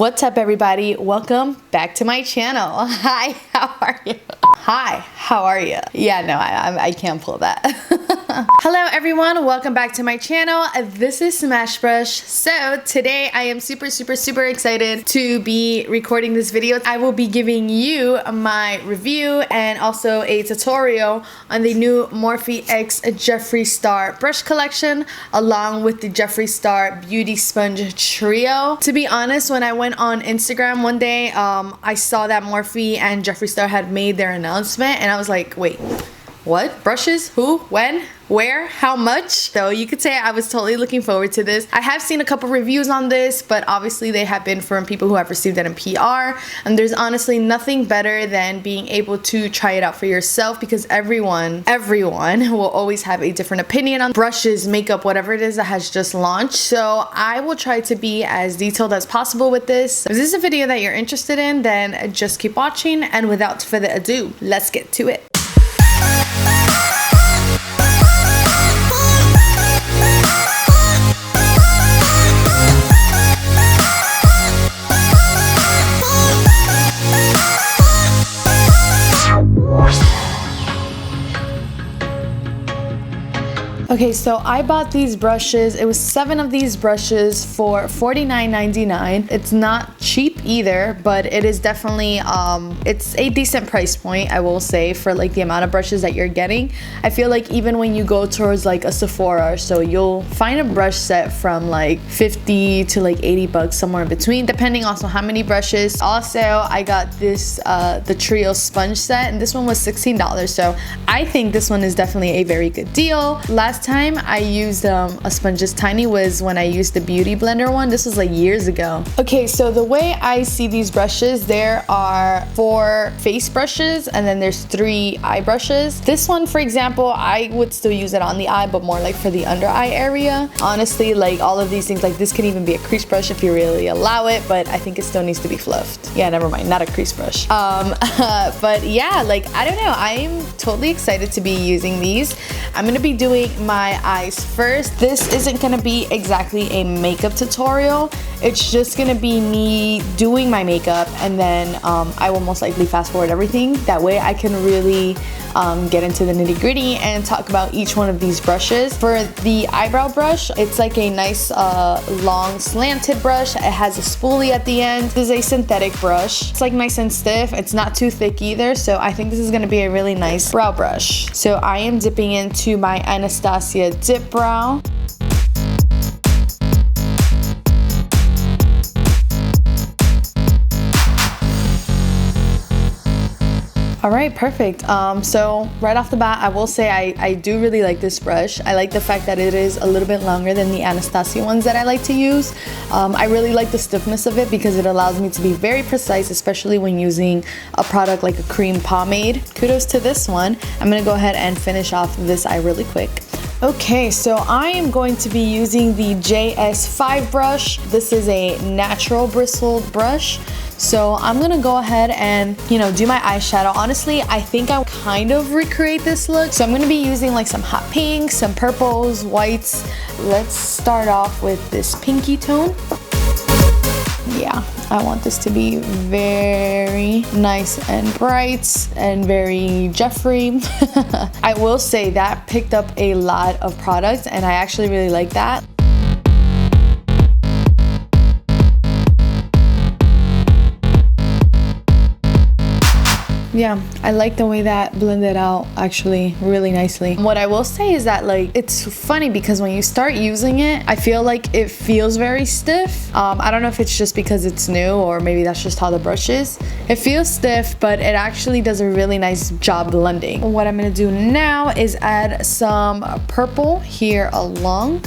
What's up, everybody? Welcome back to my channel. Hi, how are you? Hi, how are you? Yeah, no, I can't pull that. Hello everyone, welcome back to my channel. This is Smashbrush. So today I am super excited to be recording this video. I will be giving you my review and also a tutorial on the new Morphe X Jeffree Star Brush collection along with the Jeffree Star Beauty Sponge Trio. To be honest, when I went on Instagram one day, I saw that Morphe and Jeffree Star had made their announcement and I was like, wait, what? Brushes? Who? When? Where? How much? So you could say I was totally looking forward to this. I have seen a couple reviews on this, but obviously they have been from people who have received it in PR. And there's honestly nothing better than being able to try it out for yourself, because everyone will always have a different opinion on brushes, makeup, whatever it is that has just launched. So I will try to be as detailed as possible with this. If this is a video that you're interested in, then just keep watching. And without further ado, let's get to it. Okay, so I bought these brushes. It was 7 of these brushes for $49.99. It's not cheap either, but it is definitely it's a decent price point, I will say, for like the amount of brushes that you're getting. I feel like even when you go towards like a Sephora or so, you'll find a brush set from like 50 to like 80 bucks, somewhere in between, depending also how many brushes. Also, I got this the Trio sponge set, and this one was $16, so I think this one is definitely a very good deal. Last time I used a sponge this tiny was when I used the Beauty Blender one. This was like years ago. Okay, so the way I see these brushes, there are 4 face brushes and then there's 3 eye brushes. This one, for example, I would still use it on the eye, but more like for the under eye area. Honestly, like all of these things, like this can even be a crease brush if you really allow it, but I think it still needs to be fluffed. Yeah, never mind, not a crease brush. But yeah, like I don't know, I'm totally excited to be using these. I'm gonna be doing my eyes first. This isn't gonna be exactly a makeup tutorial. It's just gonna be me doing my makeup, and then I will most likely fast forward everything. That way I can really get into the nitty gritty and talk about each one of these brushes. For the eyebrow brush, it's like a nice long slanted brush. It has a spoolie at the end. This is a synthetic brush. It's like nice and stiff. It's not too thick either, so I think this is gonna be a really nice brow brush. So I am dipping into my Anastasia Dip Brow. All right, perfect. So right off the bat, I will say I do really like this brush. I like the fact that it is a little bit longer than the Anastasia ones that I like to use. I really like the stiffness of it because it allows me to be very precise, especially when using a product like a cream pomade. Kudos to this one. I'm gonna go ahead and finish off this eye really quick. Okay, so I am going to be using the JS5 brush. This is a natural bristled brush. So I'm gonna go ahead and, do my eyeshadow. Honestly, I think I'll kind of recreate this look. So I'm gonna be using like some hot pinks, some purples, whites. Let's start off with this pinky tone. Yeah, I want this to be very nice and bright and very Jeffree. I will say that picked up a lot of products and I actually really like that. Yeah, I like the way that blended out actually really nicely. What I will say is that like it's funny because when you start using it, I feel like it feels very stiff. I don't know if it's just because it's new or maybe that's just how the brush is. It feels stiff, but it actually does a really nice job blending. What I'm gonna do now is add some purple here along.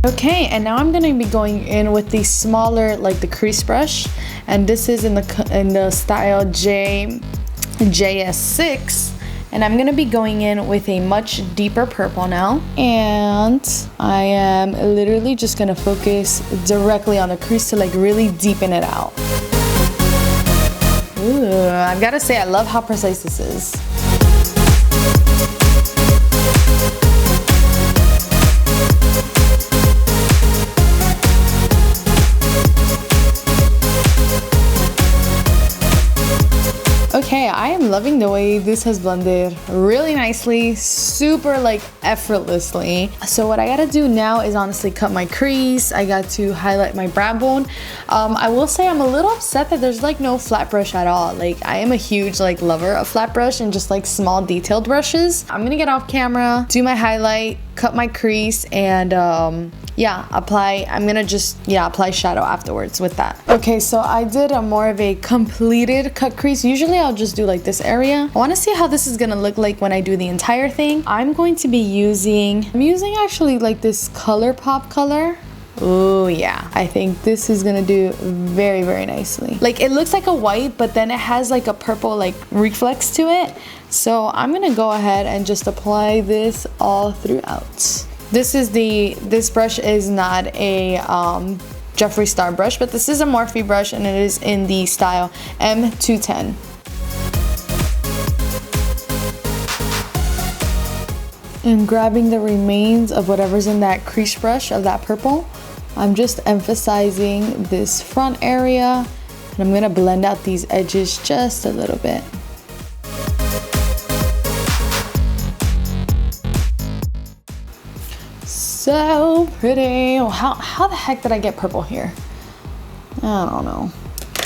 Okay, and now I'm gonna be going in with the smaller, like the crease brush, and this is in the style JS6, and I'm gonna be going in with a much deeper purple now, and I am literally just gonna focus directly on the crease to like really deepen it out. Ooh, I've gotta say I love how precise this is. loving the way this has blended really nicely, super like effortlessly. So what I gotta do now is honestly cut my crease. I got to highlight my brow bone. I will say I'm a little upset that there's like no flat brush at all. Like I am a huge like lover of flat brush and just like small detailed brushes. I'm gonna get off camera, do my highlight, cut my crease, and I'm gonna just apply shadow afterwards with that. Okay, so I did a more of a completed cut crease. Usually I'll just do like this area. I want to see how this is gonna look like when I do the entire thing. I'm using actually like this ColourPop color. Oh yeah, I think this is gonna do very, very nicely. Like it looks like a white, but then it has like a purple like reflex to it. So I'm gonna go ahead and just apply this all throughout. This brush is not a Jeffree Star brush, but this is a Morphe brush and it is in the style M210. And grabbing the remains of whatever's in that crease brush of that purple, I'm just emphasizing this front area and I'm gonna blend out these edges just a little bit. So pretty. How the heck did I get purple here? I don't know.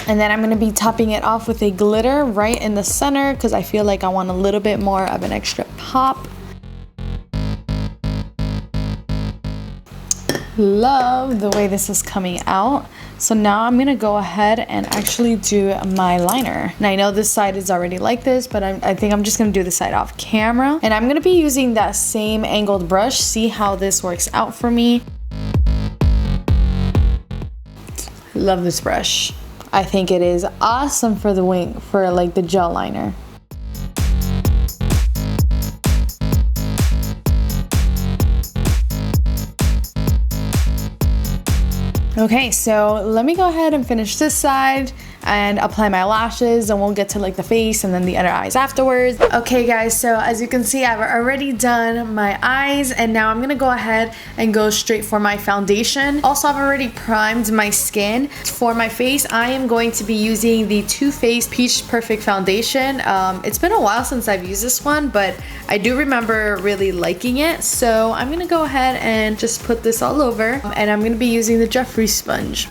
And then I'm gonna be topping it off with a glitter right in the center because I feel like I want a little bit more of an extra pop. Love the way this is coming out. So now I'm gonna go ahead and actually do my liner. Now I know this side is already like this, but I think I'm just gonna do the side off camera. And I'm gonna be using that same angled brush. See how this works out for me. Love this brush. I think it is awesome for the wing, for like the gel liner. Okay, so let me go ahead and finish this side and apply my lashes, and we'll get to like the face and then the under eyes afterwards. Okay guys, so as you can see, I've already done my eyes and now I'm gonna go ahead and go straight for my foundation. Also, I've already primed my skin. For my face, I am going to be using the Too Faced Peach Perfect Foundation. It's been a while since I've used this one, but I do remember really liking it. So I'm gonna go ahead and just put this all over, and I'm gonna be using the Jeffree sponge.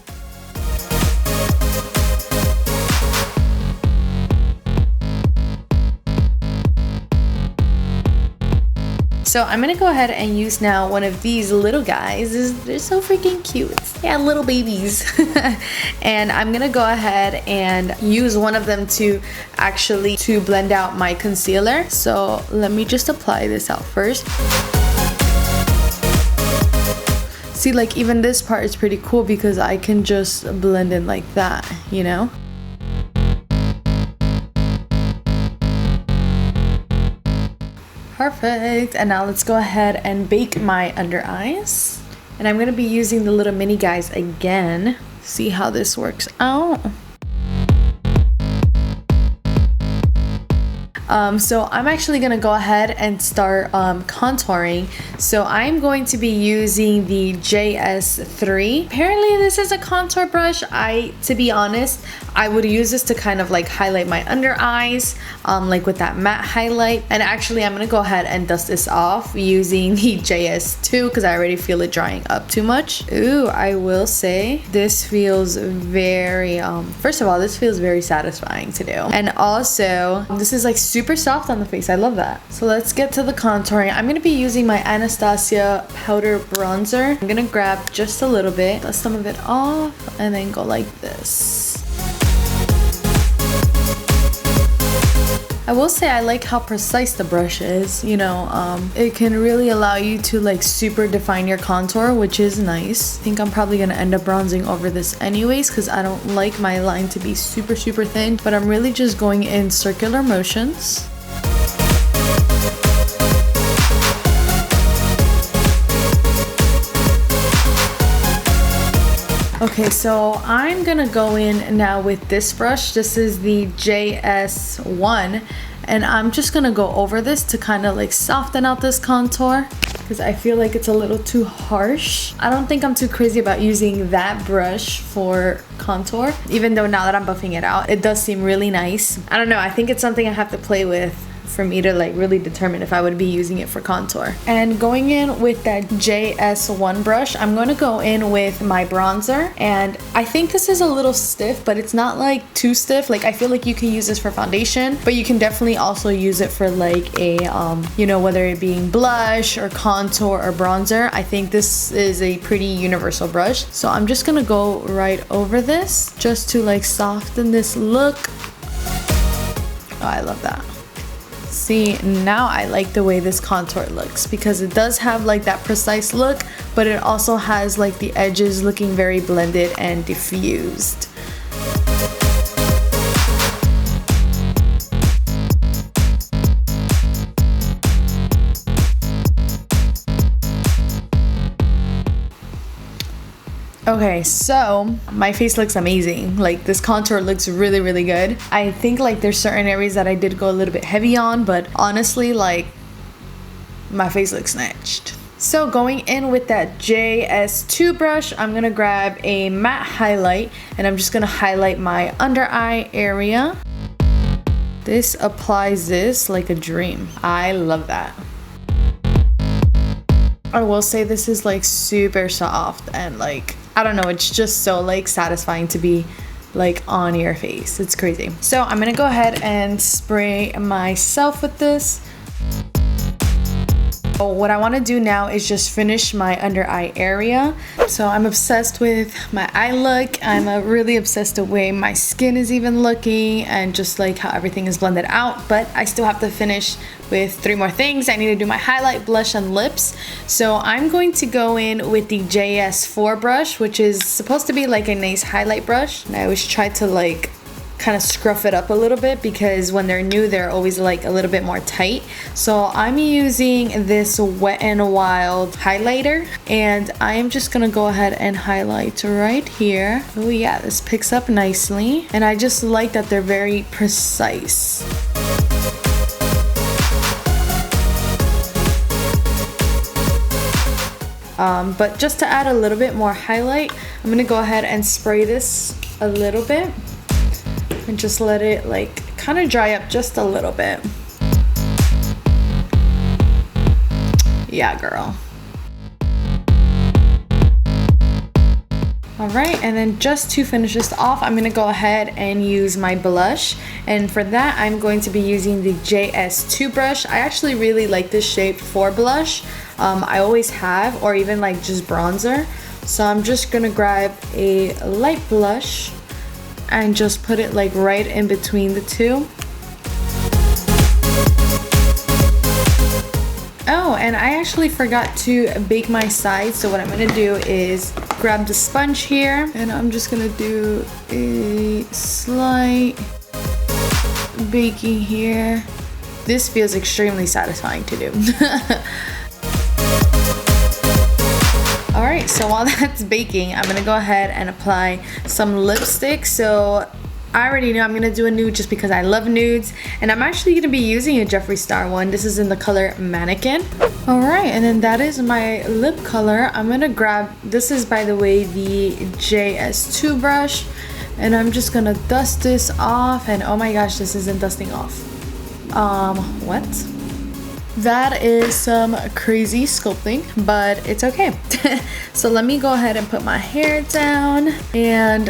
So I'm gonna go ahead and use now one of these little guys. They're so freaking cute. Yeah, little babies. And I'm gonna go ahead and use one of them to blend out my concealer. So let me just apply this out first. See, like even this part is pretty cool because I can just blend in like that, you know? Perfect. And now let's go ahead and bake my under eyes. And I'm gonna be using the little mini guys again. See how this works out. So I'm actually gonna go ahead and start contouring. So I'm going to be using the JS3. Apparently this is a contour brush. To be honest, I would use this to kind of like highlight my under eyes, like with that matte highlight. And actually I'm gonna go ahead and dust this off using the JS2 because I already feel it drying up too much. Ooh, I will say this feels very, first of all, this feels very satisfying to do. And also, this is like super soft on the face. I love that. So let's get to the contouring. I'm gonna be using my Anastasia powder bronzer. I'm gonna grab just a little bit, dust some of it off, and then go like this. I will say I like how precise the brush is, you know, it can really allow you to like super define your contour, which is nice. I think I'm probably gonna end up bronzing over this anyways because I don't like my line to be super thin, but I'm really just going in circular motions. Okay, so I'm gonna go in now with this brush. This is the JS1, And I'm just gonna go over this to kind of like soften out this contour because I feel like it's a little too harsh. I don't think I'm too crazy about using that brush for contour, even though now that I'm buffing it out, it does seem really nice. I don't know, I think it's something I have to play with for me to like really determine if I would be using it for contour. And going in with that JS1 brush, I'm going to go in with my bronzer, and I think this is a little stiff, but it's not like too stiff. Like I feel like you can use this for foundation, but you can definitely also use it for like a you know, whether it being blush or contour or bronzer. I think this is a pretty universal brush, so I'm just gonna go right over this just to like soften this look. Oh, I love that. See, now I like the way this contour looks because it does have like that precise look, but it also has like the edges looking very blended and diffused. Okay, so my face looks amazing. Like this contour looks really, really good. I think like there's certain areas that I did go a little bit heavy on, but honestly, like my face looks snatched. So going in with that JS2 brush, I'm gonna grab a matte highlight and I'm just gonna highlight my under eye area. This applies this like a dream. I love that. I will say this is like super soft and like, I don't know, it's just so like satisfying to be like on your face. It's crazy. So I'm gonna go ahead and spray myself with this. What I want to do now is just finish my under eye area. So I'm obsessed with my eye look. I'm really obsessed with the way my skin is even looking and just like how everything is blended out. But I still have to finish with 3 more things. I need to do my highlight, blush, and lips. So I'm going to go in with the JS4 brush, which is supposed to be like a nice highlight brush. And I always try to like kind of scruff it up a little bit because when they're new they're always like a little bit more tight. So I'm using this Wet n Wild highlighter and I am just gonna go ahead and highlight right here. Oh yeah, this picks up nicely and I just like that they're very precise. But just to add a little bit more highlight, I'm gonna go ahead and spray this a little bit and just let it like kind of dry up just a little bit. Yeah, girl. All right, and then just to finish this off, I'm gonna go ahead and use my blush. And for that, I'm going to be using the JS2 brush. I actually really like this shape for blush. I always have, or even like just bronzer. So I'm just gonna grab a light blush and just put it like right in between the two. Oh, and I actually forgot to bake my sides. So what I'm gonna do is grab the sponge here and I'm just gonna do a slight baking here. This feels extremely satisfying to do. Alright, so while that's baking, I'm gonna go ahead and apply some lipstick. So I already know I'm gonna do a nude just because I love nudes, and I'm actually gonna be using a Jeffree Star one. This is in the color Mannequin. Alright, and then that is my lip color. I'm gonna grab, this is by the way the JS2 brush, and I'm just gonna dust this off, and oh my gosh, this isn't dusting off. What? That is some crazy sculpting, but it's okay. So let me go ahead and put my hair down and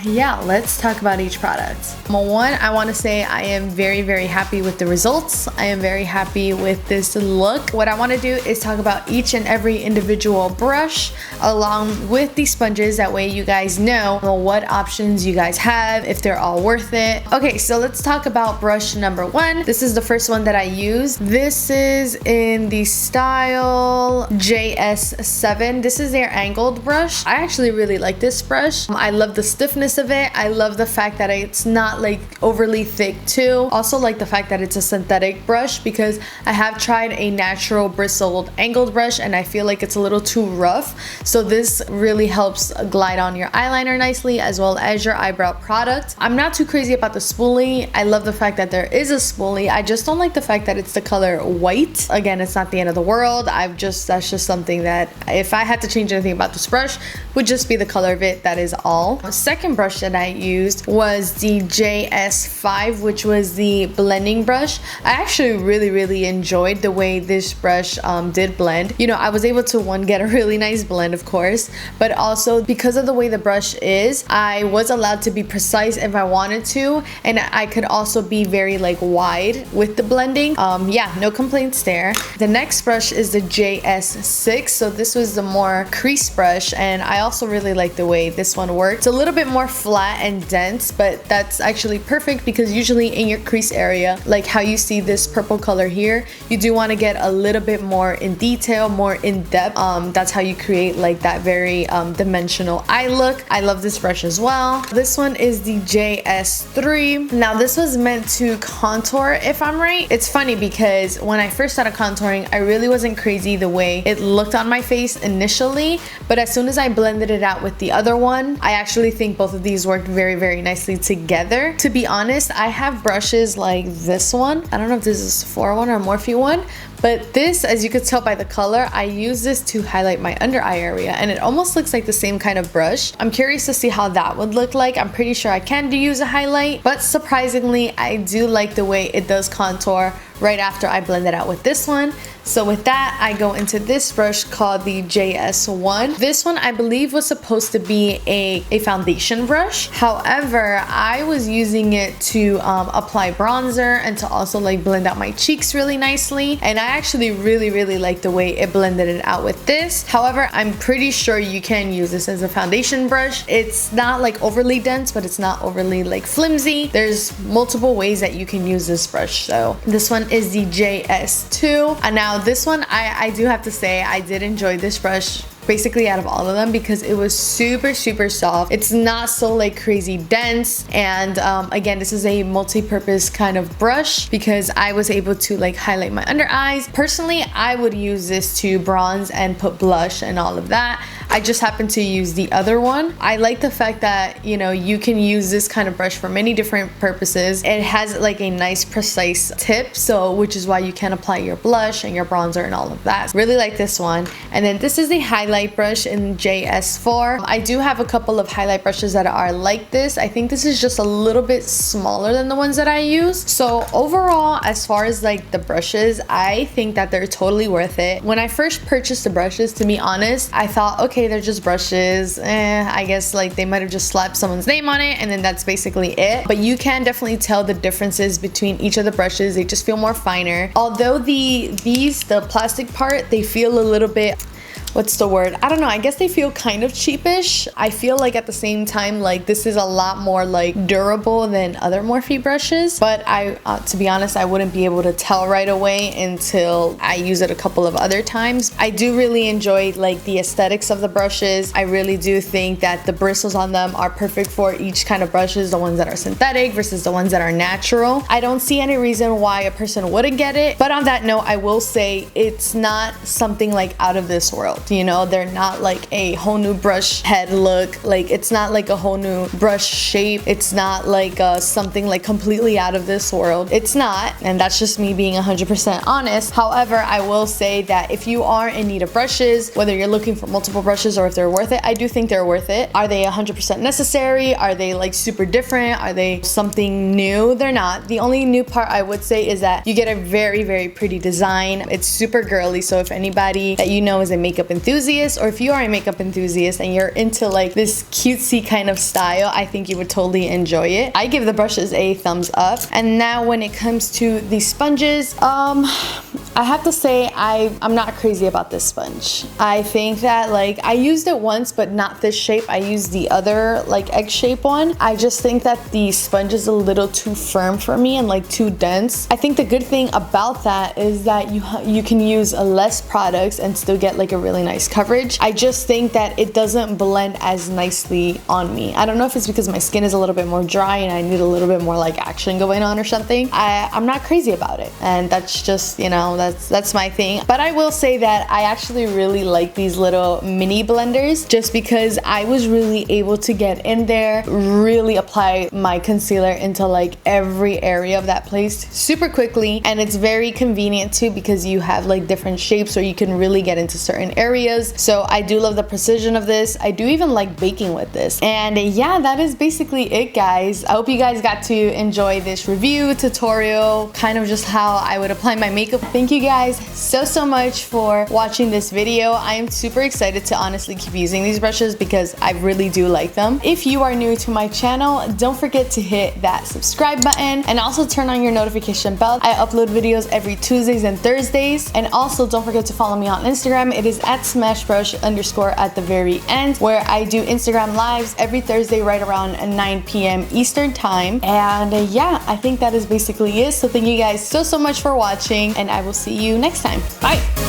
yeah, let's talk about each product. Number one, I want to say I am very, very happy with the results. I am very happy with this look. What I want to do is talk about each and every individual brush along with the sponges. That way you guys know what options you guys have, if they're all worth it. Okay, so let's talk about brush number one. This is the first one that I use. This brushes in the style JS7. This is their angled brush. I actually really like this brush. I love the stiffness of it. I love the fact that it's not like overly thick too. Also like the fact that it's a synthetic brush, because I have tried a natural bristled angled brush and I feel like it's a little too rough. So this really helps glide on your eyeliner nicely, as well as your eyebrow product. I'm not too crazy about the spoolie. I love the fact that there is a spoolie. I just don't like the fact that it's the color white. Again, it's not the end of the world. That's just something that if I had to change anything about this brush, would just be the color of it. That is all. The second brush that I used was the JS5, which was the blending brush. I actually really enjoyed the way this brush did blend. You know, I was able to get a really nice blend, of course, but also because of the way the brush is, I was allowed to be precise if I wanted to, and I could also be very like wide with the blending. Yeah, no complaints there. The next brush is the JS6. So this was the more crease brush, and I also really like the way this one works. It's a little bit more flat and dense, but that's actually perfect because usually in your crease area, like how you see this purple color here, you do want to get a little bit more in detail, more in depth. That's how you create like that very dimensional eye look. I love this brush as well. This one is the JS3. Now this was meant to contour, if I'm right. It's funny because when I first started contouring, I really wasn't crazy the way it looked on my face initially, but as soon as I blended it out with the other one, I actually think both of these worked very nicely together. To be honest, I have brushes like this one. I don't know if this is a Sephora one or a Morphe one, but this, as you could tell by the color, I use this to highlight my under eye area, and it almost looks like the same kind of brush. I'm curious to see how that would look like. I'm pretty sure I can use a highlight, but surprisingly, I do like the way it does contour right after I blend it out with this one. So with that, I go into this brush called the JS1. This one I believe was supposed to be a foundation brush. However, I was using it to apply bronzer and to also like blend out my cheeks really nicely. And I actually really like the way it blended it out with this. However, I'm pretty sure you can use this as a foundation brush. It's not like overly dense, but it's not overly like flimsy. There's multiple ways that you can use this brush. So this one is the JS2. And now this one, I do have to say, I did enjoy this brush basically out of all of them because it was super soft. It's not so like crazy dense, and again, this is a multi-purpose kind of brush because I was able to like highlight my under eyes. Personally, I would use this to bronze and put blush and all of that. I just happen to use the other one. I like the fact that, you know, you can use this kind of brush for many different purposes. It has like a nice precise tip, so which is why you can apply your blush and your bronzer and all of that. Really like this one. And then this is the highlight brush in JS4. I do have a couple of highlight brushes that are like this. I think this is just a little bit smaller than the ones that I use. So overall, as far as like the brushes, I think that they're totally worth it. When I first purchased the brushes, to be honest, I thought, okay, they're just brushes. I guess like they might have just slapped someone's name on it and then that's basically it. But you can definitely tell the differences between each of the brushes. They just feel more finer. Although the plastic part, they feel a little bit, what's the word? I don't know. I guess they feel kind of cheapish. I feel like at the same time, like this is a lot more like durable than other Morphe brushes. But to be honest, I wouldn't be able to tell right away until I use it a couple of other times. I do really enjoy like the aesthetics of the brushes. I really do think that the bristles on them are perfect for each kind of brushes, the ones that are synthetic versus the ones that are natural. I don't see any reason why a person wouldn't get it. But on that note, I will say it's not something like out of this world. You know, they're not like a whole new brush head look. Like it's not like a whole new brush shape. It's not like something like completely out of this world. It's not, and that's just me being 100% honest. However, I will say that if you are in need of brushes, whether you're looking for multiple brushes or if they're worth it, I do think they're worth it. Are they 100% necessary? Are they like super different? Are they something new? They're not. The only new part I would say is that you get a very pretty design. It's super girly, so if anybody that you know is a makeup makeup enthusiast, or if you are a makeup enthusiast and you're into like this cutesy kind of style, I think you would totally enjoy it. I give the brushes a thumbs up. And now when it comes to the sponges, I have to say I'm not crazy about this sponge. I think that like I used it once, but not this shape. I used the other like egg shape one. I just think that the sponge is a little too firm for me and like too dense. I think the good thing about that is that you can use less products and still get like a really nice coverage. I just think that it doesn't blend as nicely on me. I don't know if it's because my skin is a little bit more dry and I need a little bit more like action going on or something. I'm not crazy about it, and that's just, you know, that's my thing. But I will say that I actually really like these little mini blenders just because I was really able to get in there, really apply my concealer into like every area of that place super quickly. And it's very convenient too because you have like different shapes, or you can really get into certain areas. So I do love the precision of this. I do even like baking with this. And yeah, that is basically it, guys. I hope you guys got to enjoy this review tutorial, kind of just how I would apply my makeup. Thank you guys so much for watching this video. I am super excited to honestly keep using these brushes because I really do like them. If you are new to my channel, don't forget to hit that subscribe button and also turn on your notification bell. I upload videos every Tuesdays and Thursdays. And also don't forget to follow me on Instagram. It is at Smashbrush_ at the very end, where I do Instagram lives every Thursday right around 9 p.m. Eastern time. And yeah, I think that is basically it. So thank you guys so much for watching, and I will see you next time. Bye.